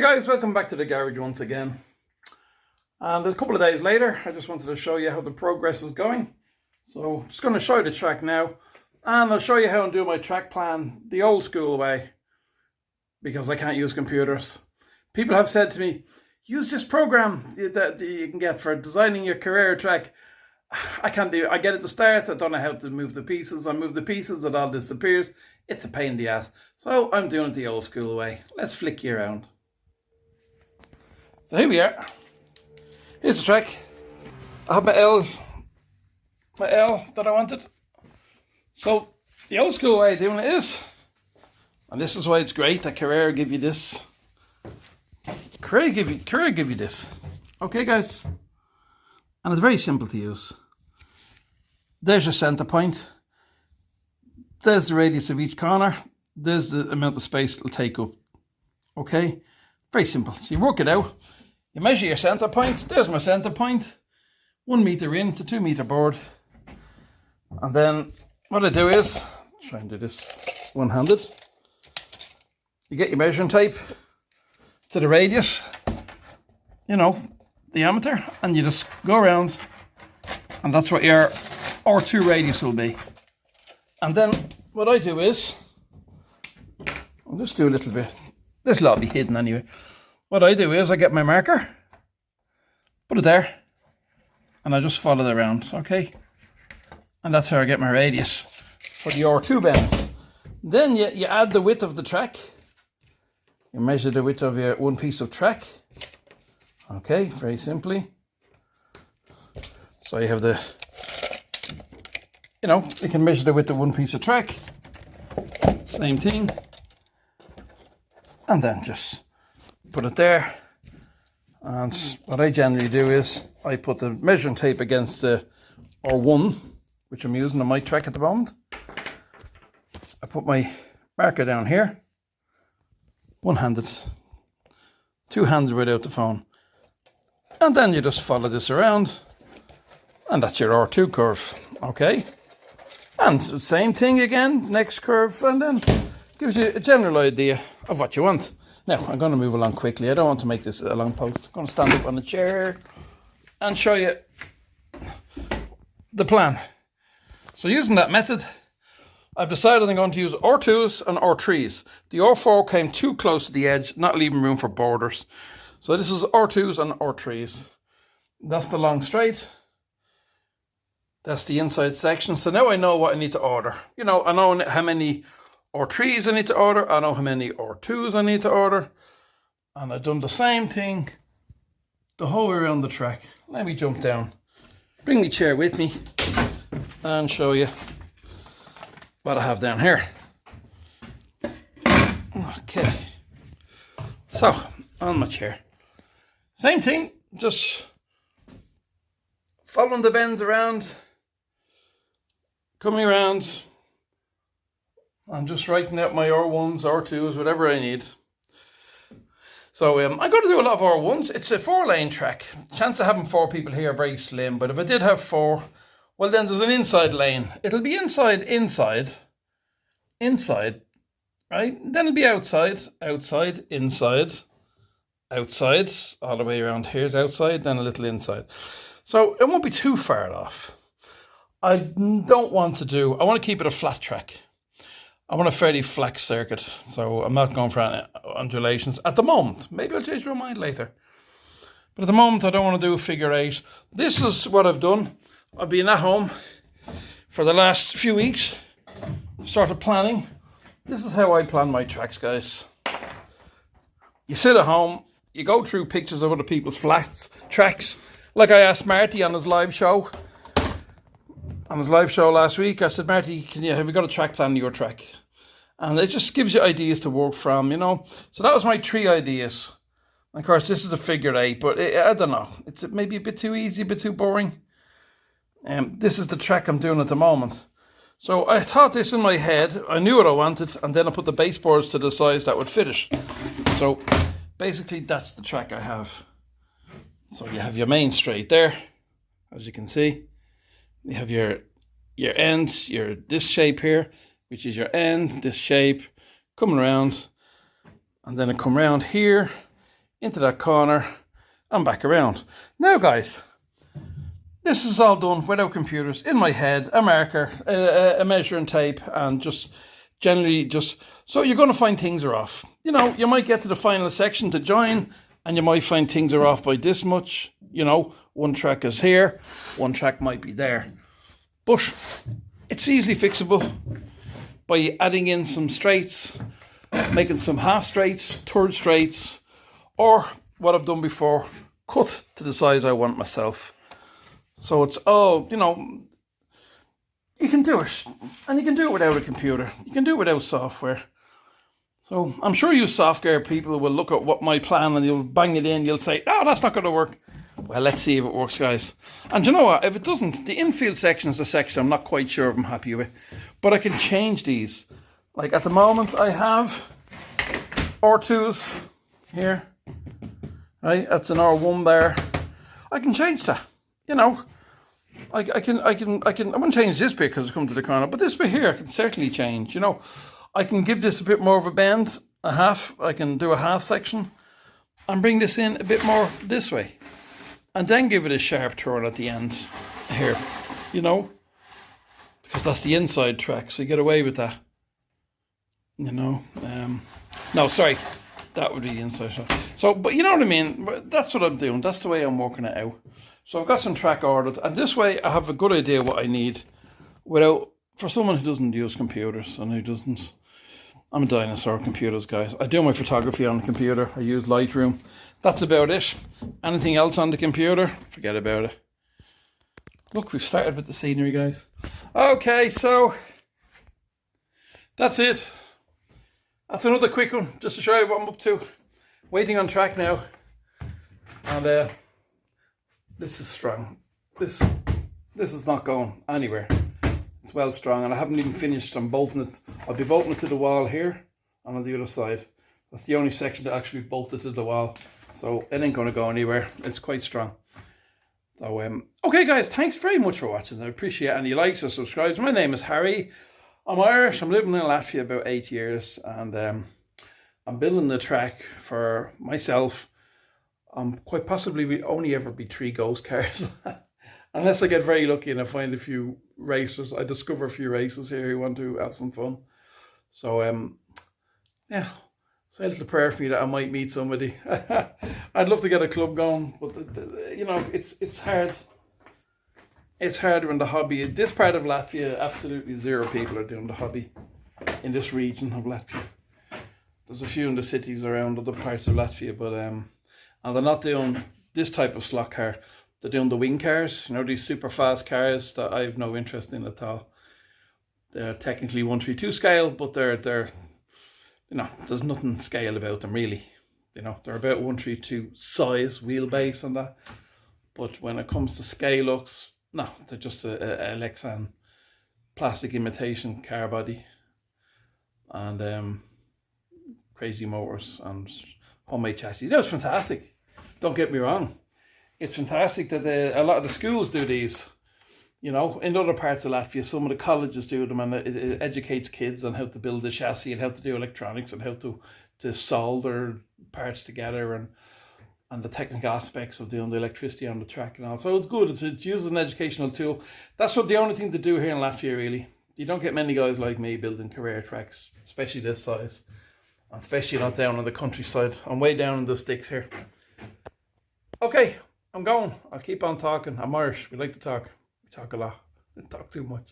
guys, welcome back to the garage once again. And a couple of days later, I just wanted to show you how the progress is going. So I'm just going to show you the track now, and I'll show you how I'm doing my track plan the old school way, because I can't use computers. People have said to me, use this program that you can get for designing your Carrera track. I can't do it. I get it to start, I don't know how to move the pieces. I move the pieces, it all disappears. It's a pain in the ass. So I'm doing it the old school way. Let's flick you around. So here we are. Here's the track. I have my L that I wanted. So the old school way of doing it is, and this is why it's great that Carrera give you this. Carrera give you this. Okay, guys. And it's very simple to use. There's your center point. There's the radius of each corner. There's the amount of space it'll take up. Okay? Very simple. So you work it out. You measure your center point. There's my center point. 1 meter in to 2 meter board. And then what I do is, try and do this one-handed. You get your measuring tape to the radius, diameter, and you just go around, and that's what your R2 radius will be. And then what I do is, I'll just do a little bit, this lot will be hidden anyway. What I do is I get my marker, put it there, and I just follow it around, okay? And that's how I get my radius for the R2 bend. Then you add the width of the track. You measure the width of your one piece of track. Okay, very simply. So you have you can measure the width of one piece of track. Same thing. And then just put it there. And what I generally do is I put the measuring tape against the R1, which I'm using on my track at the moment. I put my marker down here. One-handed. Two-handed without the phone. And then you just follow this around, and that's your R2 curve, okay? And the same thing again, next curve, and then gives you a general idea of what you want. Now, I'm going to move along quickly. I don't want to make this a long post. I'm going to stand up on the chair and show you the plan. So using that method, I've decided I'm going to use R2s and R3s. The R4 came too close to the edge, not leaving room for borders. So this is R2s and R3s. That's the long straight. That's the inside section. So now I know what I need to order. I know how many R3s I need to order. I know how many R2s I need to order. And I've done the same thing the whole way around the track. Let me jump down. Bring my chair with me and show you what I have down here. Okay. So, on my chair. Same thing, just following the bends around, coming around, and just writing out my R1s, R2s, whatever I need. So I'm going to do a lot of R1s. It's a 4-lane track. Chance of having 4 people here are very slim, but if I did have 4, well then there's an inside lane. It'll be inside, right? Then it'll be outside, inside, outside, all the way around here's outside, then a little inside. So it won't be too far off. I want to keep it a flat track. I want a fairly flat circuit, so I'm not going for any undulations at the moment. Maybe I'll change my mind later. But at the moment, I don't want to do a figure 8. This is what I've done. I've been at home for the last few weeks, started planning. This is how I plan my tracks, guys. You sit at home, you go through pictures of other people's tracks. Like I asked Marty on his live show. On his live show last week, I said, Marty, have you got a track plan of your track? And it just gives you ideas to work from, So that was my 3 ideas. Of course, this is a figure 8, but I don't know. It's maybe a bit too easy, a bit too boring. This is the track I'm doing at the moment. So I thought this in my head. I knew what I wanted, and then I put the baseboards to the size that would fit it. So basically, that's the track I have. So you have your main straight there, as you can see. You have your end, this shape here, which is your end, this shape, coming around, and then it come around here, into that corner, and back around. Now, guys, this is all done without computers, in my head, a marker, a measuring tape, and just generally just, so you're going to find things are off. You know, you might get to the final section to join, and you might find things are off by this much. You know, one track is here, one track might be there. But it's easily fixable by adding in some straights, making some half straights, third straights, or what I've done before, cut to the size I want myself. So it's all, you know, you can do it. And you can do it without a computer. You can do it without software. So I'm sure you Slotcar people will look at what my plan and you'll bang it in. You'll say, oh, that's not going to work. Well, let's see if it works, guys. And you know what? If it doesn't, the infield section is the section I'm not quite sure if I'm happy with. But I can change these. Like at the moment, I have R2s here. Right? That's an R1 there. I can change that. You know, I wouldn't change this bit because it's come to the corner, but this bit here I can certainly change. You know, I can give this a bit more of a bend, a half. I can do a half section and bring this in a bit more this way. And then give it a sharp turn at the end here, you know, because that's the inside track, so you get away with that, you know. No, sorry, that would be the inside track. So, but you know what I mean, that's what I'm doing, that's the way I'm working it out. So I've got some track ordered, and this way I have a good idea what I need without, for someone who doesn't use computers and who doesn't, I'm a dinosaur of computers, guys. I do my photography on the computer. I use Lightroom. That's about it. Anything else on the computer, forget about it. Look, we've started with the scenery, guys. Okay, so that's it. That's another quick one, just to show you what I'm up to. Waiting on track now. And this is strong. This is not going anywhere. It's well strong, and I haven't even finished. I'm bolting it. I'll be bolting it to the wall here and on the other side. That's the only section that actually bolted to the wall. So it ain't going to go anywhere. It's quite strong. So, okay, guys, thanks very much for watching. I appreciate any likes or subscribes. My name is Harry. I'm Irish. I'm living in Latvia about 8 years, and I'm building the track for myself. Quite possibly we only ever be 3 ghost cars. Unless I get very lucky and I find a few racers. I discover a few racers here who want to have some fun. So, yeah, say a little prayer for me that I might meet somebody. I'd love to get a club going, but, you know, it's hard. It's harder in the hobby. This part of Latvia, absolutely 0 people are doing the hobby in this region of Latvia. There's a few in the cities around other parts of Latvia, but, and they're not doing this type of slot car. They're doing the wing cars, you know, these super fast cars that I have no interest in at all. They're technically 132 scale, but they're you know, there's nothing scale about them really. You know, they're about 132 size, wheelbase and that. But when it comes to scale looks, no, they're just a Lexan plastic imitation car body. And crazy motors and homemade chassis. That was fantastic. Don't get me wrong. It's fantastic that a lot of the schools do these. You know, in other parts of Latvia, some of the colleges do them, and it educates kids on how to build a chassis and how to do electronics and how to solder parts together and the technical aspects of doing the electricity on the track and all. So it's good. It's used as an educational tool. That's what the only thing to do here in Latvia, really. You don't get many guys like me building Carrera tracks, especially this size, and especially not down on the countryside. I'm way down in the sticks here. Okay, I'm going. I'll keep on talking. I'm Irish. We like to talk. We talk a lot. We talk too much.